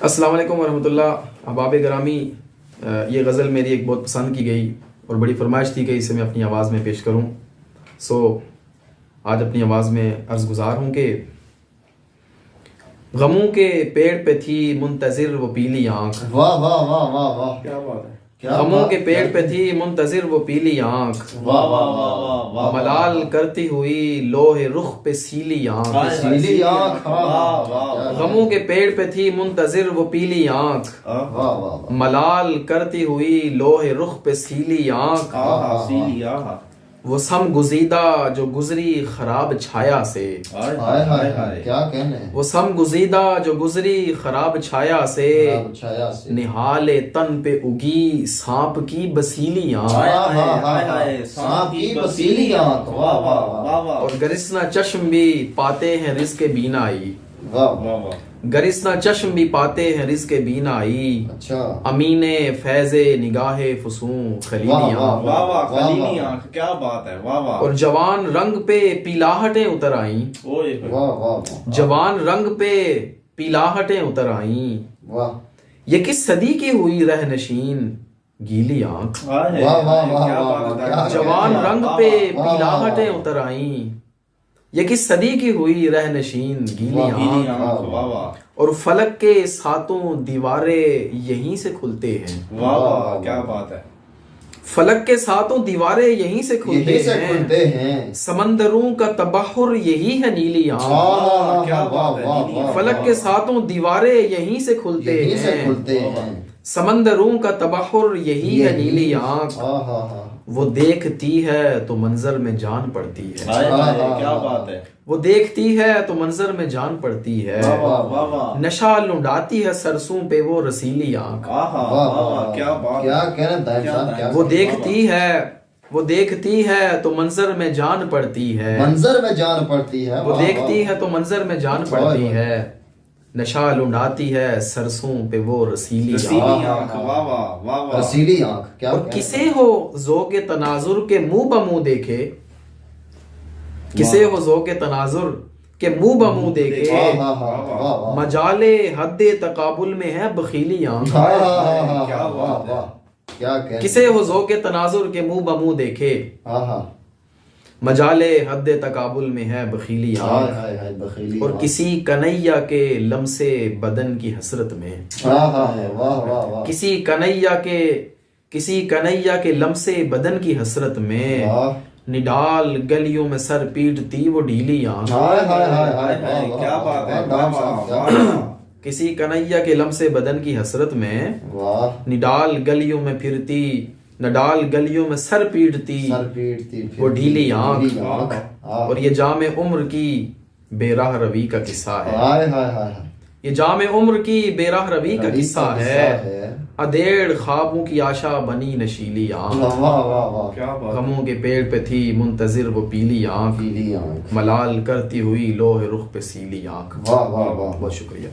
السلام علیکم ورحمۃ اللہ. احباب گرامی، یہ غزل میری ایک بہت پسند کی گئی اور بڑی فرمائش تھی کہ اسے میں اپنی آواز میں پیش کروں. آج اپنی آواز میں عرض گزار ہوں کہ غموں کے پیڑ پہ تھی منتظر وہ پیلی آنکھ. واہ واہ واہ واہ واہ، کیا بات ہے. غموں کے پیڑ پہ تھی منتظر وہ پیلی آنکھ. واہ واہ واہ واہ، ملال کرتی ہوئی لوہ رخ پہ سیلی آنکھ. سیلی آنکھ. واہ واہ، غموں کے پیڑ پہ تھی منتظر وہ پیلی آنکھ. واہ واہ، ملال کرتی ہوئی لوہ رخ پہ سیلی آنکھ. وہ سم گزیدہ جو گزری خراب چھایا سے. ہائے ہائے ہائے، کیا کہنے. وہ سم گزیدہ جو گزری خراب چھایا سے. چھایا سے نہال تن پہ اگی سانپ کی بسیلی آنکھ. سانپ کی بسیلی آنکھ. واہ واہ واہ، اور گرسنا چشم بھی پاتے ہیں رزق بینائی. واہ واہ، گرسنا چشم بھی پاتے ہیں رزق بینائی. اچھا. امین فیض نگاہ فسوں خلیلی آنکھ. واہ واہ، خلیلی آنکھ، کیا بات ہے. واہ واہ. اور جوان رنگ پہ پیلاہٹیں اتر آئیں. واہ واہ واہ، جوان رنگ پہ پیلاہٹیں اتر آئیں. واہ یہ کس صدی کی ہوئی رہ نشین گیلی آنکھ. واہ واہ واہ، جوان رنگ پہ پیلاہٹیں اتر آئیں. یہ کس صدی کی ہوئی رہ نشین گیلی آنکھ. اور فلک کے ساتوں دیواریں یہیں سے کھلتے ہیں. واہ واہ، کیا بات ہے. فلک کے ساتوں دیواریں یہیں سے کھلتے ہیں. ہیں. سمندروں کا تبحر یہی ہے نیلی آنکھ. کیا بات ہے. فلک کے ساتوں دیواریں یہیں سے کھلتے ہیں. سمندروں کا تبحر یہی ہے نیلی آنکھ. وہ دیکھتی ہے تو منظر میں جان پڑتی ہے. کیا بات ہے. وہ دیکھتی ہے تو منظر میں جان پڑتی ہے. نشہ لنڈاتی ہے سرسوں پہ وہ رسیلی آنکھ. کیا بات. کیا کہنا. وہ دیکھتی ہے تو منظر میں جان پڑتی ہے. منظر میں جان پڑتی ہے. وہ دیکھتی ہے تو منظر میں جان پڑتی ہے. نشہ لنڈاتی ہے سرسوں پہ وہ رسیلی آنکھ. رسیلی آنکھ. اور کسے ہو ذوق تناظر کے منہ بمنہ دیکھے. کسے ہو ذوق تناظر کے منہ بمنہ دیکھے. مجال حد تقابل میں ہے بخیلی آنکھ. کسے ہو ذوق تناظر کے منہ بمنہ دیکھے. مجال حد تقابل میں ہے بخیلی آنکھ. اور کسی کنیا کے لمسے بدن کی حسرت میں. کسی کنیا کے لمسے بدن کی حسرت میں. نڈال گلیوں میں سر پیٹتی وہ ڈھیلی آنکھ. کیا بات ہے. کسی کنیا کے لمسے بدن کی حسرت میں. نڈال گلیوں میں پھرتی نڈال گلیوں میں سر پیٹتی وہ ڈھیلی آنکھ. اور یہ جام عمر کی بے راہ روی کا قصہ ہے. یہ جام عمر کی بے راہ روی کا قصہ ہے. ادیڑ خوابوں کی آشا بنی نشیلی آنکھ. غموں کے پیڑ پہ تھی منتظر وہ پیلی آنکھ. ملال کرتی ہوئی لوہ رخ پہ سیلی آنکھ. واہ واہ واہ، بہت شکریہ.